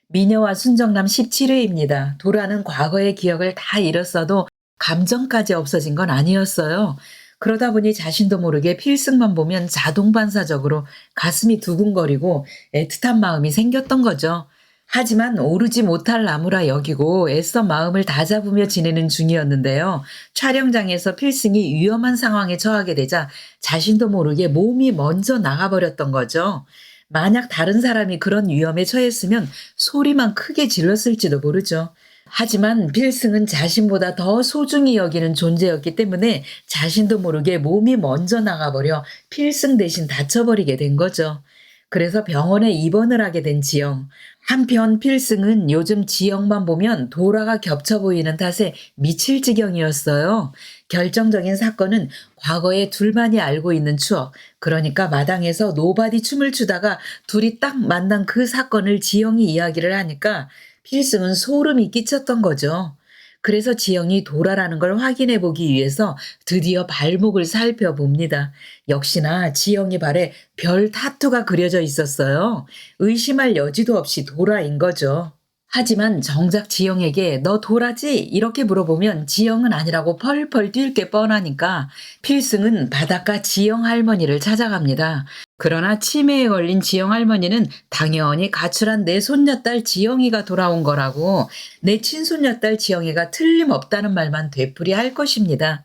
미녀와 순정남 17회입니다. 도라는 과거의 기억을 다 잃었어도 감정까지 없어진 건 아니었어요. 그러다 보니 자신도 모르게 필승만 보면 자동 반사적으로 가슴이 두근거리고 애틋한 마음이 생겼던 거죠. 하지만 오르지 못할 나무라 여기고 애써 마음을 다잡으며 지내는 중이었는데요. 촬영장에서 필승이 위험한 상황에 처하게 되자 자신도 모르게 몸이 먼저 나가버렸던 거죠. 만약 다른 사람이 그런 위험에 처했으면 소리만 크게 질렀을지도 모르죠. 하지만 필승은 자신보다 더 소중히 여기는 존재였기 때문에 자신도 모르게 몸이 먼저 나가버려 필승 대신 다쳐버리게 된 거죠. 그래서 병원에 입원을 하게 된 지영. 한편 필승은 요즘 지영만 보면 도라가 겹쳐 보이는 탓에 미칠 지경이었어요. 결정적인 사건은 과거에 둘만이 알고 있는 추억, 그러니까 마당에서 노바디 춤을 추다가 둘이 딱 만난 그 사건을 지영이 이야기를 하니까 필승은 소름이 끼쳤던 거죠. 그래서 지영이 도라라는 걸 확인해 보기 위해서 드디어 발목을 살펴봅니다. 역시나 지영이 발에 별 타투가 그려져 있었어요. 의심할 여지도 없이 도라인 거죠. 하지만 정작 지영에게 너 도라지? 이렇게 물어보면 지영은 아니라고 펄펄 뛸 게 뻔하니까 필승은 바닷가 지영 할머니를 찾아갑니다. 그러나 치매에 걸린 지영 할머니는 당연히 가출한 내 손녀딸 지영이가 돌아온 거라고 내 친손녀딸 지영이가 틀림없다는 말만 되풀이할 것입니다.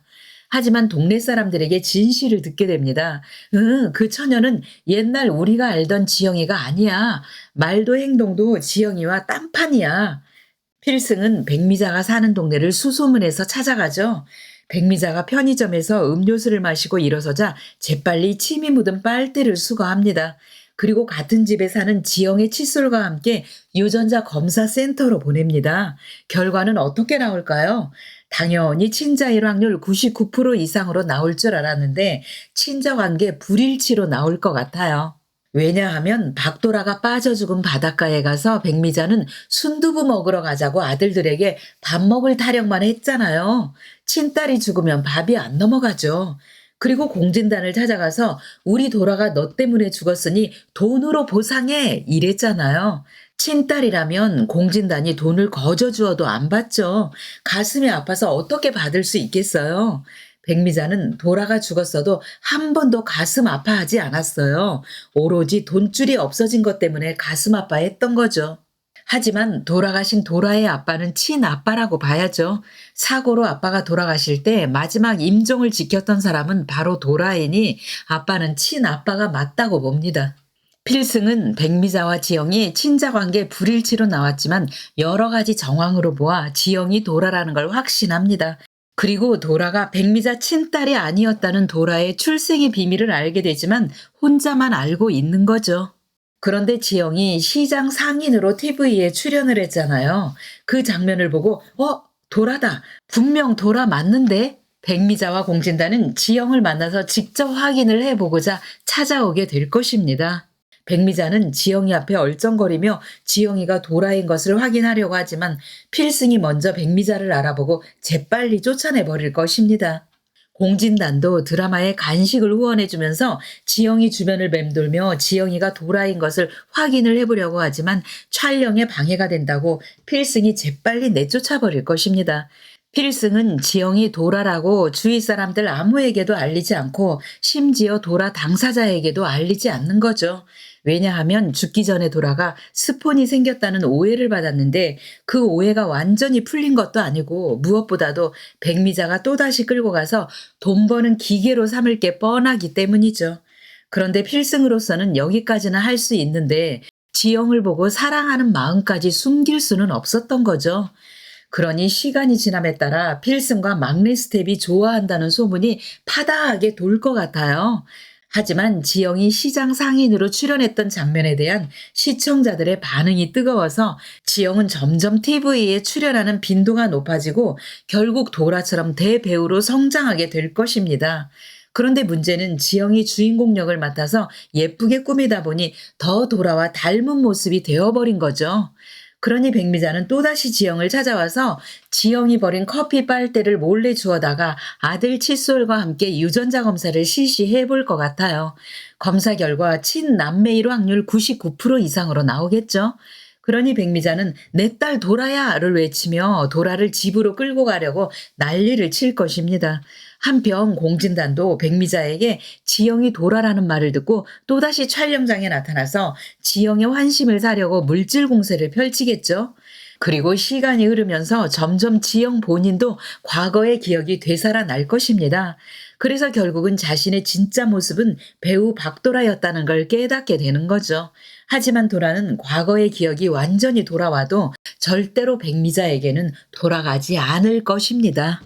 하지만 동네 사람들에게 진실을 듣게 됩니다. 응, 그 처녀는 옛날 우리가 알던 지영이가 아니야. 말도 행동도 지영이와 딴판이야. 필승은 백미자가 사는 동네를 수소문해서 찾아가죠. 백미자가 편의점에서 음료수를 마시고 일어서자 재빨리 침이 묻은 빨대를 수거합니다. 그리고 같은 집에 사는 지영의 칫솔과 함께 유전자 검사 센터로 보냅니다. 결과는 어떻게 나올까요? 당연히 친자일 확률 99% 이상으로 나올 줄 알았는데 친자관계 불일치로 나올 것 같아요. 왜냐하면 박도라가 빠져 죽은 바닷가에 가서 백미자는 순두부 먹으러 가자고 아들들에게 밥 먹을 타령만 했잖아요. 친딸이 죽으면 밥이 안 넘어가죠. 그리고 공진단을 찾아가서 우리 도라가 너 때문에 죽었으니 돈으로 보상해 이랬잖아요. 친딸이라면 공진단이 돈을 거저 주어도 안 받죠. 가슴이 아파서 어떻게 받을 수 있겠어요. 백미자는 도라가 죽었어도 한 번도 가슴 아파하지 않았어요. 오로지 돈줄이 없어진 것 때문에 가슴 아파했던 거죠. 하지만 돌아가신 도라의 아빠는 친아빠라고 봐야죠. 사고로 아빠가 돌아가실 때 마지막 임종을 지켰던 사람은 바로 도라이니 아빠는 친아빠가 맞다고 봅니다. 필승은 백미자와 지영이 친자관계 불일치로 나왔지만 여러 가지 정황으로 보아 지영이 도라라는 걸 확신합니다. 그리고 도라가 백미자 친딸이 아니었다는 도라의 출생의 비밀을 알게 되지만 혼자만 알고 있는 거죠. 그런데 지영이 시장 상인으로 TV에 출연을 했잖아요. 그 장면을 보고 도라다. 분명 도라 맞는데? 백미자와 공진단은 지영을 만나서 직접 확인을 해보고자 찾아오게 될 것입니다. 백미자는 지영이 앞에 얼쩡거리며 지영이가 도라인 것을 확인하려고 하지만 필승이 먼저 백미자를 알아보고 재빨리 쫓아내버릴 것입니다. 공진단도 드라마에 간식을 후원해주면서 지영이 주변을 맴돌며 지영이가 도라인 것을 확인을 해보려고 하지만 촬영에 방해가 된다고 필승이 재빨리 내쫓아버릴 것입니다. 필승은 지영이 도라라고 주위 사람들 아무에게도 알리지 않고 심지어 도라 당사자에게도 알리지 않는 거죠. 왜냐하면 죽기 전에 도라가 스폰이 생겼다는 오해를 받았는데 그 오해가 완전히 풀린 것도 아니고 무엇보다도 백미자가 또다시 끌고 가서 돈 버는 기계로 삼을 게 뻔하기 때문이죠. 그런데 필승으로서는 여기까지는 할 수 있는데 지영을 보고 사랑하는 마음까지 숨길 수는 없었던 거죠. 그러니 시간이 지남에 따라 필승과 막내 스텝이 좋아한다는 소문이 파다하게 돌 것 같아요. 하지만 지영이 시장 상인으로 출연했던 장면에 대한 시청자들의 반응이 뜨거워서 지영은 점점 TV에 출연하는 빈도가 높아지고 결국 도라처럼 대배우로 성장하게 될 것입니다. 그런데 문제는 지영이 주인공 역을 맡아서 예쁘게 꾸미다 보니 더 도라와 닮은 모습이 되어버린 거죠. 그러니 백미자는 또다시 지영을 찾아와서 지영이 버린 커피 빨대를 몰래 주워다가 아들 칫솔과 함께 유전자 검사를 실시해 볼 것 같아요. 검사 결과 친남매일 확률 99% 이상으로 나오겠죠. 그러니 백미자는 내 딸 도라야를 외치며 도라를 집으로 끌고 가려고 난리를 칠 것입니다. 한편 공진단도 백미자에게 지영이 도라라는 말을 듣고 또다시 촬영장에 나타나서 지영의 환심을 사려고 물질 공세를 펼치겠죠. 그리고 시간이 흐르면서 점점 지영 본인도 과거의 기억이 되살아날 것입니다. 그래서 결국은 자신의 진짜 모습은 배우 박도라였다는 걸 깨닫게 되는 거죠. 하지만 도라는 과거의 기억이 완전히 돌아와도 절대로 백미자에게는 돌아가지 않을 것입니다.